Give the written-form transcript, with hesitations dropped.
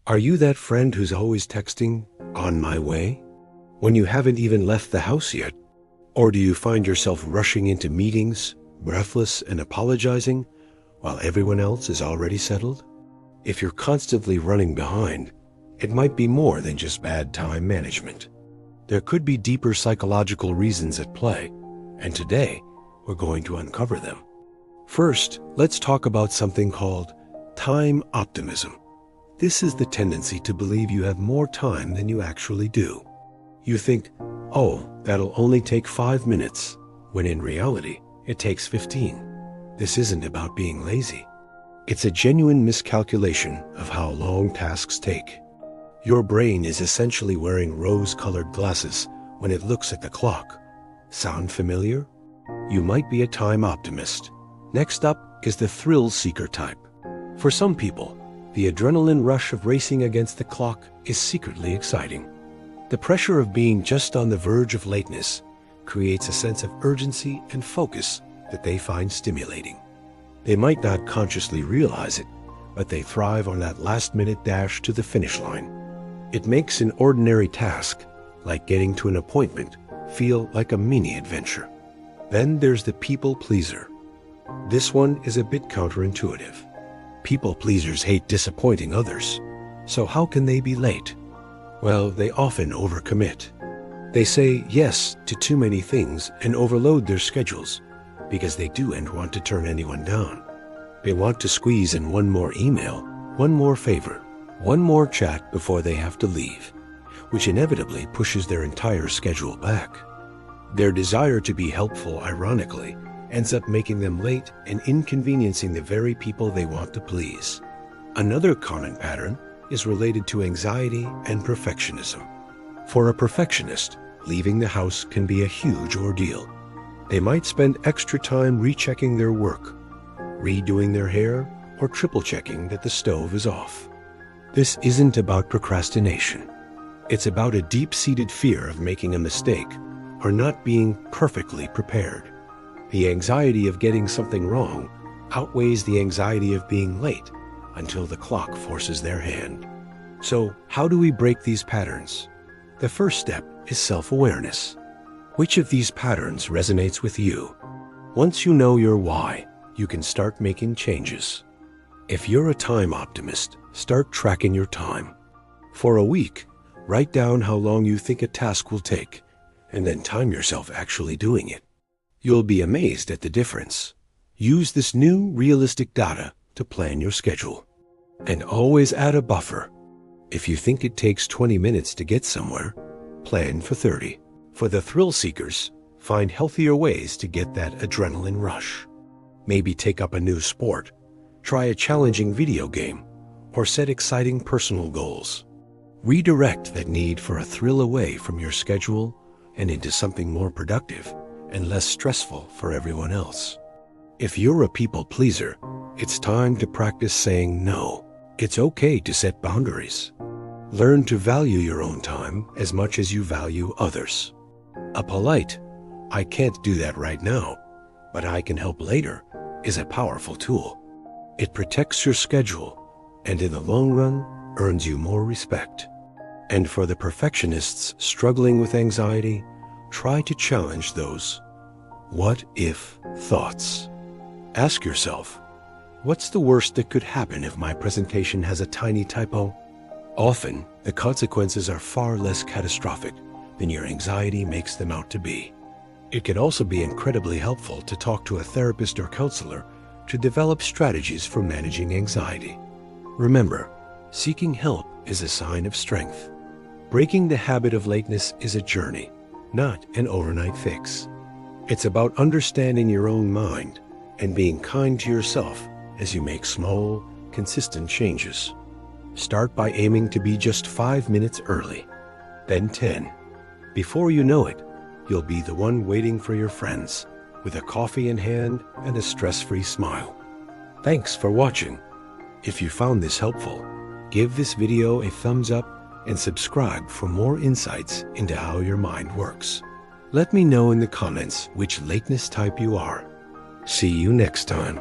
Are you that friend who's always texting, "On my way," when you haven't even left the house yet? Or do you find yourself rushing into meetings, breathless and apologizing, while everyone else is already settled? If you're constantly running behind, it might be more than just bad time management. There could be deeper psychological reasons at play, and today we're going to uncover them. First, let's talk about something called time optimism. This is the tendency to believe you have more time than you actually do. You think, "Oh, that'll only take 5 minutes," when in reality, it takes 15. This isn't about being lazy. It's a genuine miscalculation of how long tasks take. Your brain is essentially wearing rose-colored glasses when it looks at the clock. Sound familiar? You might be a time optimist. Next up is the thrill-seeker type. For some people, the adrenaline rush of racing against the clock is secretly exciting. The pressure of being just on the verge of lateness creates a sense of urgency and focus that they find stimulating. They might not consciously realize it, but they thrive on that last-minute dash to the finish line. It makes an ordinary task, like getting to an appointment, feel like a mini-adventure. Then there's the people pleaser. This one is a bit counterintuitive. People pleasers hate disappointing others. So how can they be late? Well, they often overcommit. They say yes to too many things and overload their schedules because they don't want to turn anyone down. They want to squeeze in one more email, one more favor, one more chat before they have to leave, which inevitably pushes their entire schedule back. Their desire to be helpful, ironically, ends up making them late and inconveniencing the very people they want to please. Another common pattern is related to anxiety and perfectionism. For a perfectionist, leaving the house can be a huge ordeal. They might spend extra time rechecking their work, redoing their hair, or triple-checking that the stove is off. This isn't about procrastination. It's about a deep-seated fear of making a mistake or not being perfectly prepared. The anxiety of getting something wrong outweighs the anxiety of being late until the clock forces their hand. So, how do we break these patterns? The first step is self-awareness. Which of these patterns resonates with you? Once you know your why, you can start making changes. If you're a time optimist, start tracking your time. For a week, write down how long you think a task will take, and then time yourself actually doing it. You'll be amazed at the difference. Use this new, realistic data to plan your schedule. And always add a buffer. If you think it takes 20 minutes to get somewhere, plan for 30. For the thrill seekers, find healthier ways to get that adrenaline rush. Maybe take up a new sport, try a challenging video game, or set exciting personal goals. Redirect that need for a thrill away from your schedule and into something more productive and less stressful for everyone else. If you're a people pleaser, it's time to practice saying no. It's okay to set boundaries. Learn to value your own time as much as you value others. A polite, "I can't do that right now, but I can help later," is a powerful tool. It protects your schedule and in the long run earns you more respect. And for the perfectionists struggling with anxiety, try to challenge those "what if" thoughts. Ask yourself, what's the worst that could happen if my presentation has a tiny typo? Often, the consequences are far less catastrophic than your anxiety makes them out to be. It can also be incredibly helpful to talk to a therapist or counselor to develop strategies for managing anxiety. Remember, seeking help is a sign of strength. Breaking the habit of lateness is a journey, not an overnight fix. It's about understanding your own mind and being kind to yourself as you make small, consistent changes. Start by aiming to be just 5 minutes early, then 10. Before you know it, you'll be the one waiting for your friends with a coffee in hand and a stress-free smile. Thanks for watching. If you found this helpful, give this video a thumbs up and subscribe for more insights into how your mind works. Let me know in the comments which lateness type you are. See you next time.